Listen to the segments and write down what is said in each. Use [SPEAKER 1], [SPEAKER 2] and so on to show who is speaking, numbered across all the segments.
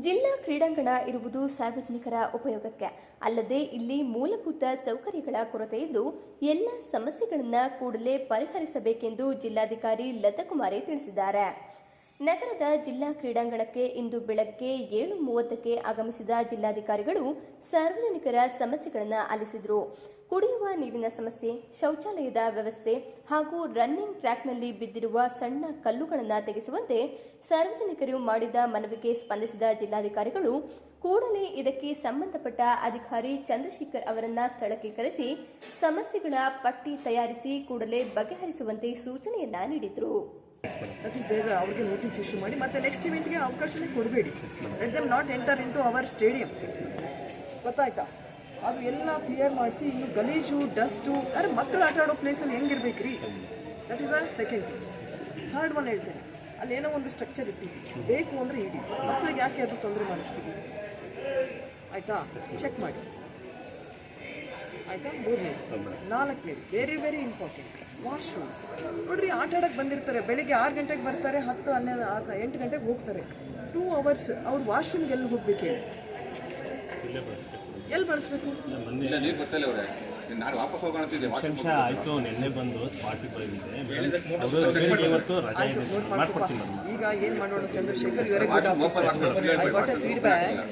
[SPEAKER 1] ಜಿಲ್ಲಾ ಕ್ರೀಡಾಂಗಣ ಇರುವುದು ಸಾರ್ವಜನಿಕರ ಉಪಯೋಗಕ್ಕೆ ಅಲ್ಲದೆ ಇಲ್ಲಿ ಮೂಲಭೂತ ಸೌಕರ್ಯಗಳ ಕೊರತೆ ಇದ್ದು ಎಲ್ಲ ಸಮಸ್ಯೆಗಳನ್ನು ಕೂಡಲೇ ಪರಿಹರಿಸಬೇಕೆಂದು ಜಿಲ್ಲಾಧಿಕಾರಿ ಲತಾಕುಮಾರಿ ತಿಳಿಸಿದ್ದಾರೆ. ನಗರದ ಜಿಲ್ಲಾ ಕ್ರೀಡಾಂಗಣಕ್ಕೆ ಇಂದು ಬೆಳಗ್ಗೆ 7:30ಕ್ಕೆ ಆಗಮಿಸಿದ ಜಿಲ್ಲಾಧಿಕಾರಿಗಳು ಸಾರ್ವಜನಿಕರ ಸಮಸ್ಯೆಗಳನ್ನು ಆಲಿಸಿದರು. ಕುಡಿಯುವ ನೀರಿನ ಸಮಸ್ಯೆ, ಶೌಚಾಲಯದ ವ್ಯವಸ್ಥೆ ಹಾಗೂ ರನ್ನಿಂಗ್ ಟ್ರ್ಯಾಕ್ನಲ್ಲಿ ಬಿದ್ದಿರುವ ಸಣ್ಣ ಕಲ್ಲುಗಳನ್ನು ತೆಗೆಸುವಂತೆ ಸಾರ್ವಜನಿಕರು ಮಾಡಿದ ಮನವಿಗೆ ಸ್ಪಂದಿಸಿದ ಜಿಲ್ಲಾಧಿಕಾರಿಗಳು ಕೂಡಲೇ ಇದಕ್ಕೆ ಸಂಬಂಧಪಟ್ಟ ಅಧಿಕಾರಿ ಚಂದ್ರಶೇಖರ್ ಅವರನ್ನ ಸ್ಥಳಕ್ಕೆ ಕರೆಸಿ ಸಮಸ್ಯೆಗಳ ಪಟ್ಟಿ ತಯಾರಿಸಿ ಕೂಡಲೇ ಬಗೆಹರಿಸುವಂತೆ ಸೂಚನೆಯನ್ನ ನೀಡಿದರು.
[SPEAKER 2] ಅವ್ರಿಗೆ ನೋಟಿಸ್ ಇಶ್ಯೂ ಮಾಡಿ ಮತ್ತೆ ನೆಕ್ಸ್ಟ್ ಇವೆಂಟ್ಗೆ ಅವಕಾಶನೇ ಕೊಡಬೇಡಿ. Let them not enter into our stadium. ಗೊತ್ತಾಯ್ತಾ? ಅದು ಎಲ್ಲ ಕ್ಲಿಯರ್ ಮಾಡಿಸಿ ಇನ್ನು ಗಲೀಜು ಡಸ್ಟು ಅರೆ ಮಕ್ಕಳು ಆಟ ಆಡೋ ಪ್ಲೇಸಲ್ಲಿ ಹೆಂಗಿರ್ಬೇಕು ರೀ. That is a second. Third one ಹೇಳ್ತೇನೆ, ಅಲ್ಲೇನೋ ಒಂದು ಸ್ಟ್ರಕ್ಚರ್ ಇರ್ತೀವಿ, ಬೇಕು ಅಂದರೆ ಇಡಿ, ಮಕ್ಕಳಿಗೆ ಯಾಕೆ ಅದು ತೊಂದರೆ ಮಾಡಿಸ್ತೀವಿ? ಆಯಿತಾ? ಚೆಕ್ ಮಾಡಿ. ಆಯಿತಾ? ಮೂರನೇದು. ನಾಲ್ಕನೇದು ವೆರಿ ವೆರಿ ಇಂಪಾರ್ಟೆಂಟ್, ವಾಶ್ರೂಮ್ಸ್. ನೋಡ್ರಿ, ಆಟ ಆಡೋಕ್ಕೆ ಬಂದಿರ್ತಾರೆ, ಬೆಳಿಗ್ಗೆ 6 ಗಂಟೆಗೆ ಬರ್ತಾರೆ, 10, 11, 8 ಗಂಟೆಗೆ ಹೋಗ್ತಾರೆ. 2 hours ಅವ್ರು ವಾಶ್ರೂಮ್ಗೆ ಎಲ್ಲಿ ಹೋಗ್ಬೇಕು ಹೇಳಿ? ಎಲ್ಲಿ ಬಳಸಬೇಕು? ಈಗ ಏನು ಮಾಡೋಣ ಚಂದ್ರಶೇಖರ್, ಇವರೇ good officer. I got a feedback.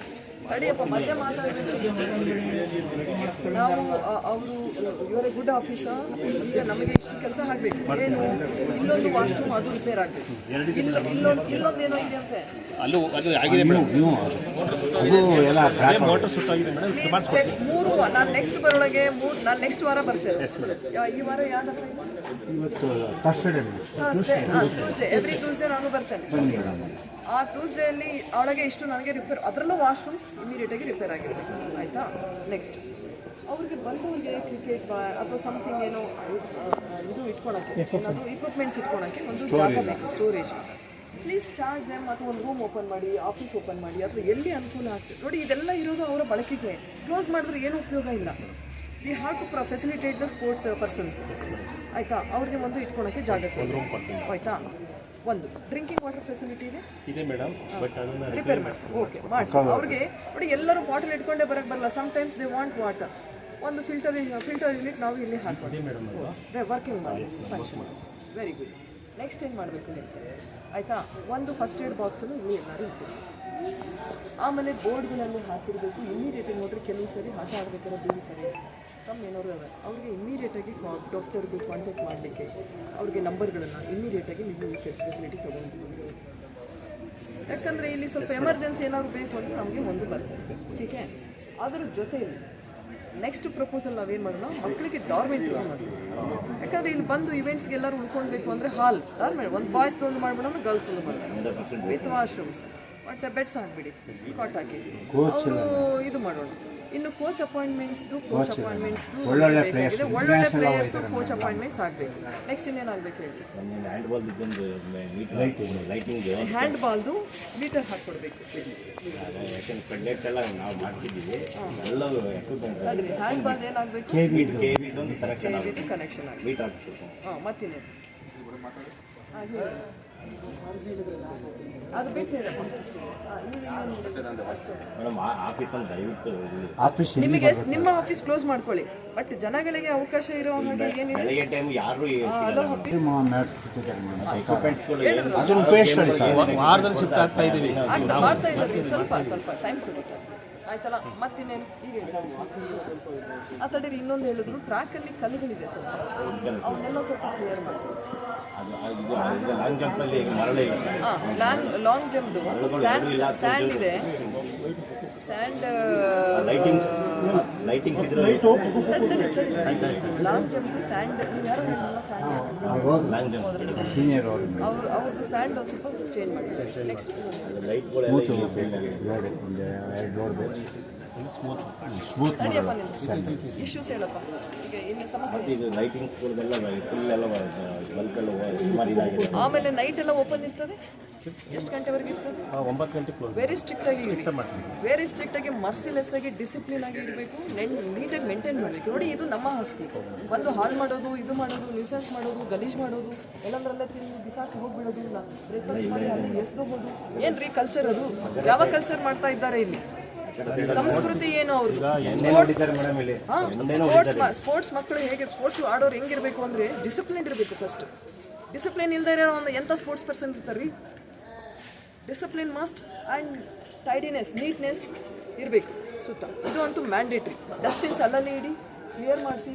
[SPEAKER 2] ತಡಿಯಪ್ಪ, ಮತ್ತೆ ಮಾತಾಡಬೇಕು ನಾವು. ಅವರು ಇವರೇ ಗುಡ್ ಆಫೀಸರ್. ಈಗ ನಮಗೆ ಇಷ್ಟು ಕೆಲಸ ಆಗಬೇಕು. ಏನು ಇಲ್ಲೊಂದು ವಾಶ್ರೂಮ್ ಅದು ರಿಪೇರ್ ಆಗಬೇಕು, ಇಲ್ಲೊಂದೇನೋ ಇದೆ ಅಂತೆ. ಮೂರು ನಾನು ನೆಕ್ಸ್ಟ್ ಬರೋಳಗೆ ನಾನು ನೆಕ್ಸ್ಟ್ ವಾರ ಬರ್ತೇನೆ. ಈ ವಾರ ಯಾವ್ದು? ಟ್ಯೂಸ್ಡೇ. ಎವ್ರಿ ಟ್ಯೂಸ್ಡೇ ನಾನು ಬರ್ತೇನೆ. ಆ ಟ್ಯೂಸ್ಡೇಯಲ್ಲಿ ಅವಳಿಗೆ ಇಷ್ಟು ನನಗೆ ರಿಪೇರ್, ಅದರಲ್ಲೂ ವಾಶ್ರೂಮ್ಸ್ ಇಮಿಡಿಯೇಟಾಗಿ ರಿಪೇರ್ ಆಗಿರುತ್ತೆ. ಆಯಿತಾ? ನೆಕ್ಸ್ಟ್ ಅವ್ರಿಗೆ ಬಂದವರಿಗೆ ಕ್ರಿಕೆಟ್ ಅಥವಾ ಸಮಥಿಂಗ್ ಏನೋ ಇದು ಇಟ್ಕೊಳಕ್ಕೆ, ಏನಾದರೂ ಇಕ್ವಿಪ್ಮೆಂಟ್ಸ್ ಇಟ್ಕೊಳಕ್ಕೆ ಒಂದು ಜಾಗ ಬೇಕು, ಸ್ಟೋರೇಜ್. Please charge them. ಅಥವಾ ಒಂದು ರೂಮ್ ಓಪನ್ ಮಾಡಿ, ಆಫೀಸ್ ಓಪನ್ ಮಾಡಿ, ಅಥವಾ ಎಲ್ಲಿ ಅನುಕೂಲ ಆಗ್ತದೆ ನೋಡಿ. ಇದೆಲ್ಲ ಇರೋದು ಅವರ ಬಳಕೆಗೆ. ಕ್ಲೋಸ್ ಮಾಡಿದ್ರೆ ಏನೂ ಉಪಯೋಗ ಇಲ್ಲ. We have to facilitate the sports persons. ಆಯಿತಾ? ಅವ್ರಿಗೆ ಒಂದು ಇಟ್ಕೊಳಕ್ಕೆ ಜಾಗ ಆಯಿತಾ? ಒಂದು ಡ್ರಿಂಕಿಂಗ್ ವಾಟರ್ ಫೆಸಿಲಿಟಿ ಇದೆ ಮೇಡಮ್, ಬಟ್ ಅದನ್ನ ರಿಪೇರ್ ಮಾಡಿಸಿ. ಓಕೆ, ಮಾಡಿಸಿ. ಅವ್ರಿಗೆ ನೋಡಿ, ಎಲ್ಲರೂ ಬಾಟಲ್ ಇಟ್ಕೊಂಡೇ ಬರೋಕ್ಕೆ ಬರಲ್ಲ. Sometimes they want water. ಒಂದು ಫಿಲ್ಟರ್ ಯೂನಿಟ್ ನಾವು ಇಲ್ಲಿ ಹಾಕ್ತೀವಿ, ವರ್ಕಿಂಗ್ ಮಾಡಿ. Very good. ನೆಕ್ಸ್ಟ್ ಏನು ಮಾಡಬೇಕು ಹೇಳ್ತಾರೆ? ಆಯಿತಾ? ಒಂದು ಫಸ್ಟ್ ಏಡ್ ಬಾಕ್ಸನ್ನು ಇಲ್ಲಿ ಎಲ್ಲರೂ ಇರ್ತೀವಿ. ಆಮೇಲೆ ಬೋರ್ಡ್ಗಳಲ್ಲಿ ಹಾಕಿರಬೇಕು. ಇಮಿಡಿಯೇಟಾಗಿ ನೋಡ್ರಿ, ಕೆಲವು ಸರಿ ಆಟ ಆಡಬೇಕಾದ್ರೆ ಬೀಳ್ತಾರೆ, ಏನಾದ್ರು ಅದ, ಅವ್ರಿಗೆ ಇಮಿಡಿಯೇಟಾಗಿ ಡಾಕ್ಟರ್ಗೆ ಕಾಂಟ್ಯಾಕ್ಟ್ ಮಾಡಲಿಕ್ಕೆ ಅವ್ರಿಗೆ ನಂಬರ್ಗಳನ್ನು ಇಮಿಡಿಯೇಟಾಗಿ ನೀವು ಈ ಫೆಸಿಲಿಟಿ ತೊಗೊಂಡು. ಯಾಕಂದರೆ ಇಲ್ಲಿ ಸ್ವಲ್ಪ ಎಮರ್ಜೆನ್ಸಿ ಏನಾದ್ರು ಬೇಕು ಅಂದರೆ ನಮಗೆ ಒಂದು ಬರ್ತದೆ. ಟೀಕೆ? ಅದರ ಜೊತೆಯಲ್ಲಿ ನೆಕ್ಸ್ಟ್ ಪ್ರಪೋಸಲ್ ನಾವೇನು ಮಾಡೋಣ, ಮಕ್ಕಳಿಗೆ ಡಾರ್ಮೆಂಟ್ರಿ ಮಾಡೋಣ. ಯಾಕಂದರೆ ಇಲ್ಲಿ ಬಂದು ಇವೆಂಟ್ಸ್ಗೆ ಎಲ್ಲರೂ ಉಳ್ಕೊಳ್ಬೇಕು ಅಂದರೆ ಹಾಲ್ ಡಾರ್ಮೆಂಟ್, ಒಂದು ಬಾಯ್ಸ್ ಒಂದು ಮಾಡ್ಬಿಡೋಣ, ಗರ್ಲ್ಸ್ ಒಂದು ಮಾಡೋಣ, ವಿತ್ ವಾಶ್ರೂಮ್ಸ್. ಮತ್ತು ಬೆಡ್ಸ್ ಹಾಕ್ಬಿಡಿ, ಕಾಟ್ ಹಾಕಿ ಅವರು ಇದು ಮಾಡೋಣ. ಇನ್ನು ಕೋಚ್ ಅಪಾಯಿಂಟ್ಮೆಂಟ್ಸ್ದು ಒಳ್ಳೊಳ್ಳೆ ಪ್ಲೇಯರ್ಸು ಕೋಚ್ ಅಪಾಯಿಂಟ್ಮೆಂಟ್ಸ್ ಆಗಬೇಕು. ನೆಕ್ಸ್ಟ್ ಇನ್ನೇನು ಆಗಬೇಕು ಹೇಳಿ? ಹ್ಯಾಂಡ್ ಬಾಲ್ದು ಮೀಟರ್ ಹಾಕ್ಕೊಡ್ಬೇಕು ಪ್ಲೀಸ್. ಹ್ಯಾಂಡ್ ಬಾಲ್ ಏನಾಗಬೇಕು? ಕನೆಕ್ಷನ್ ಆಗಬೇಕು. ಹಾಂ, ಮತ್ತಿನ್ನೇನು? ಅದು ಬಿಟ್ಟು ನಿಮಗೆ ನಿಮ್ಮ ಆಫೀಸ್ ಕ್ಲೋಸ್ ಮಾಡ್ಕೊಳ್ಳಿ, ಬಟ್ ಜನಗಳಿಗೆ ಅವಕಾಶ ಇರೋ ಹಾಗೆ ಏನಿದೆ ಮಾಡ್ತಾ ಇದ್ದೀವಿ. ಸ್ವಲ್ಪ ಟೈಮ್ ಕೊಡಿ, ಆಯ್ತಲ್ಲ? ಮತ್ತಿನ್ನೇನು ಈಗ ಆ ತಡೀರಿ. ಇನ್ನೊಂದು ಹೇಳಿದ್ರು, ಟ್ರ್ಯಾಕಲ್ಲಿ ಕಲ್ಲುಗಳಿದೆ, ಸ್ವಲ್ಪ ಅವನ್ನೆಲ್ಲ ಸ್ವಲ್ಪ ಕ್ಲಿಯರ್ ಮಾಡಿಸಿ. ಲಾಂಗ್ ಜಂಪ್ದು ಸ್ಯಾಂಡ್ ಇದೆ, ಸ್ಯಾಂಡ್ ಲಾಂಗ್ ಜಂಪ್ ಸ್ಯಾಂಡ್. ನೀವು ಯಾರು ಸ್ಯಾಂಡ್ ಅವ್ರದ್ದು ಸ್ಯಾಂಡ್ ಒಂದು ಸ್ವಲ್ಪ ಚೇಂಜ್ ಮಾಡಿ. ನೆಕ್ಸ್ಟ್ ನಡಿಯಪ್ಪ, ನಿಮ್ಮ ಇಶ್ಯೂಸ್ ಹೇಳಪ್ಪ. ಈಗ ಏನು ಸಮಸ್ಯೆ? ಆಮೇಲೆ ನೈಟ್ ಎಲ್ಲ ಓಪನ್ ಇರ್ತದೆ. ಎಷ್ಟು ಗಂಟೆವರೆಗೆ ಇರ್ತದೆ? 9 ಗಂಟೆ. ವೆರಿ ಸ್ಟ್ರಿಕ್ಟ್ ಆಗಿ, ವೆರಿ ಸ್ಟ್ರಿಕ್ಟ್ ಆಗಿ, ಮರ್ಸಿಲೆಸ್ ಆಗಿ, ಡಿಸಿಪ್ಲಿನ್ ಆಗಿ ಇರಬೇಕು. ಇರಬೇಕು, ನೀಟಾಗಿ ಮೇಂಟೈನ್ ಮಾಡಬೇಕು. ನೋಡಿ, ಇದು ನಮ್ಮ ಆಸ್ತಿ. ಬಂದು ಹಾಳು ಮಾಡೋದು, ಇದು ಮಾಡೋದು, ನ್ಯೂಸೆನ್ಸ್ ಮಾಡೋದು, ಗಲೀಜ್ ಮಾಡೋದು, ಎಲ್ಲಂದ್ರಲ್ಲೇ ತಿಂದು ಬಿಸಾಕಿ ಹೋಗ್ಬಿಡೋದು, ಇಲ್ಲ ಬ್ರೇಕ್ಫಾಸ್ಟ್ ಮಾಡಿ ಅಲ್ಲಿ ಎಸ್ಕೋಬೋದು. ಏನ್ರಿ ಕಲ್ಚರ್ ಅದು? ಯಾವ ಕಲ್ಚರ್ ಮಾಡ್ತಾ ಇದ್ದಾರೆ ಇಲ್ಲಿ? ಸಂಸ್ಕೃತಿ ಏನು ಅವ್ರದ್ದು? ಸ್ಪೋರ್ಟ್ಸ್ ಮಕ್ಕಳು ಹೇಗೆ ಸ್ಪೋರ್ಟ್ಸ್ ಆಡೋರು ಹೆಂಗಿರ್ಬೇಕು ಅಂದ್ರೆ ಡಿಸಿಪ್ಲಿನ್ ಇರಬೇಕು. ಫಸ್ಟ್ ಡಿಸಿಪ್ಲಿನ್ ಇಲ್ಲದೆ ಇರೋ ಒಂದು ಎಂಥ ಸ್ಪೋರ್ಟ್ಸ್ ಪರ್ಸನ್ ಇರ್ತಾರೆ ರೀ? ಡಿಸಿಪ್ಲಿನ್ ಮಸ್ಟ್ ಆ್ಯಂಡ್ ಟೈಡಿನೆಸ್, ನೀಟ್ನೆಸ್ ಇರಬೇಕು ಸುತ್ತ. ಇದು ಅಂತೂ ಮ್ಯಾಂಡೇಟ್ರಿ. ಡಸ್ಟ್ಬಿನ್ಸ್ ಅಲ್ಲಲ್ಲಿ ಇಡಿ, ಕ್ಲಿಯರ್ ಮಾಡಿಸಿ.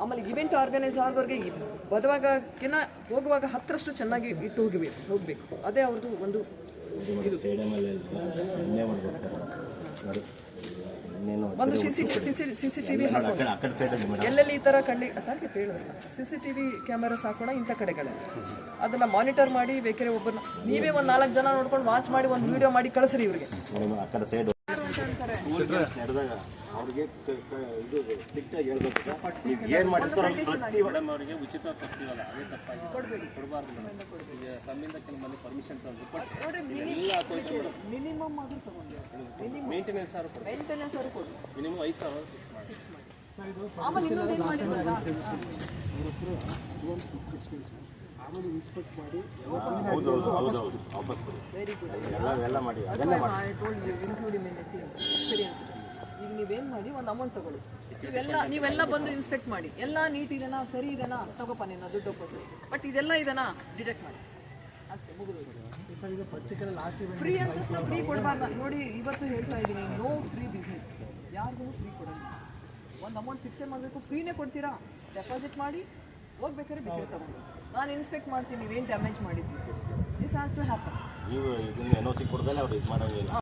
[SPEAKER 2] ಆಮೇಲೆ ಇವೆಂಟ್ ಆರ್ಗನೈಸ್ ಆಗೋರಿಗೆ ಬರುವಾಗಕ್ಕಿಂತ ಹೋಗುವಾಗ 10ರಷ್ಟು ಚೆನ್ನಾಗಿ ಇಟ್ಟು ಹೋಗಬೇಕು. ಅದೇ ಅವ್ರದ್ದು ಒಂದು ಇದು. ಒಂದು CCTV ಹಾಕೋಣ, ಎಲ್ಲೆಲ್ಲಿ ಈ ಥರ ಅದಕ್ಕೆ ಹೇಳೋದಿಲ್ಲ. CCTV ಕ್ಯಾಮೆರಾಸ್ ಹಾಕೋಣ ಇಂಥ ಕಡೆಗಳಲ್ಲಿ. ಅದನ್ನು ಮಾನಿಟರ್ ಮಾಡಿ, ಬೇಕಾದ್ರೆ ಒಬ್ಬರನ್ನ ನೀವೇ ಒಂದು 4 ಜನ ನೋಡ್ಕೊಂಡು ವಾಚ್ ಮಾಡಿ ಒಂದು ವಿಡಿಯೋ ಮಾಡಿ ಕಳಿಸ್ರಿ ಇವ್ರಿಗೆ.
[SPEAKER 3] ಅವ್ರಿಗೆ ಇದು ಸ್ಟ್ರಿಕ್ಟ್ ಆಗಿ ಹೇಳ್ಬೇಕು ಸರ್. ಏನು ಮಾಡಿಸ್ತಾರೆ ಅವರಿಗೆ ಉಚಿತ ಕೊಡ್ತೀವಲ್ಲ, ಅದೇ ತಪ್ಪಾಗಿ ಕೊಡಬಾರ್ದು. ಈಗ ತಮ್ಮಿಂದ ಕೆಲವು ಮಂದಿ ಪರ್ಮಿಷನ್ ತಂದು
[SPEAKER 2] ಮಿನಿಮಮ್ ಆದರೂ ತಗೊಂಡು
[SPEAKER 3] ಮೇಂಟೆನೆನ್ಸ್
[SPEAKER 2] ಕೊಡಿ.
[SPEAKER 3] ಮಿನಿಮಮ್ 5,000
[SPEAKER 2] ಆಮೇಲೆ ಇನ್ನೊಂದು ಏನು ಮಾಡಿದ್ರಲ್ಲ,
[SPEAKER 3] ಆಮೇಲೆ ಇನ್ಸ್ಪೆಕ್ಟ್ ಮಾಡಿ ವಾಪಸ್
[SPEAKER 2] ವೆರಿ ಗುಡ್.
[SPEAKER 3] ಎಲ್ಲ ಮಾಡಿ
[SPEAKER 2] ಎಕ್ಸ್ಪೀರಿಯನ್ಸ್. ಈಗ ನೀವೇನು ಮಾಡಿ ಒಂದು ಅಮೌಂಟ್ ತಗೊಳ್ಳಿ. ನೀವೆಲ್ಲ ಬಂದು ಇನ್ಸ್ಪೆಕ್ಟ್ ಮಾಡಿ, ಎಲ್ಲ ನೀಟ್ ಇದೆನಾ, ಸರಿ ಇದೆನಾ, ತಗೋಪ ನೀನು ದುಡ್ಡು ಒಪ್ಪೋದು. ಬಟ್ ಇದೆಲ್ಲ ಇದೆನಾ ಡಿಟೆಕ್ಟ್ ಮಾಡಿ ಅಷ್ಟೇ, ಮುಗಿದು. ಫ್ರೀ ಅಂತ ಫ್ರೀ ಕೊಡಬಾರ್ದು. ನೋಡಿ, ಇವತ್ತು ಹೇಳ್ತಾ ಇದ್ದೀನಿ, ನೋ ಫ್ರೀ ಬಿಸ್ನೆಸ್. ಯಾರಿಗೂ ಫ್ರೀ ಕೊಡೋಲ್ಲ. ಒಂದು ಅಮೌಂಟ್ ಫಿಕ್ಸೇ ಮಾಡಬೇಕು. ಫ್ರೀನೇ ಕೊಡ್ತೀರಾ? ಡೆಪಾಸಿಟ್ ಮಾಡಿ ಹೋಗ್ಬೇಕಾದ್ರೆ ಬೇಕಾದ್ರೆ ತಗೊಂಡು ನಾನು ಇನ್ಸ್ಪೆಕ್ಟ್ ಮಾಡ್ತೀನಿ, ನೀವೇನು ಡ್ಯಾಮೇಜ್ ಮಾಡಿದ್ವಿ. This has to happen.
[SPEAKER 3] ನೀವು ಇದನ್ನು NOC ಕೊಡ್ದಲ್ಲ ಅವ್ರು ಇದು ಮಾಡೋಂಗಿಲ್ಲ.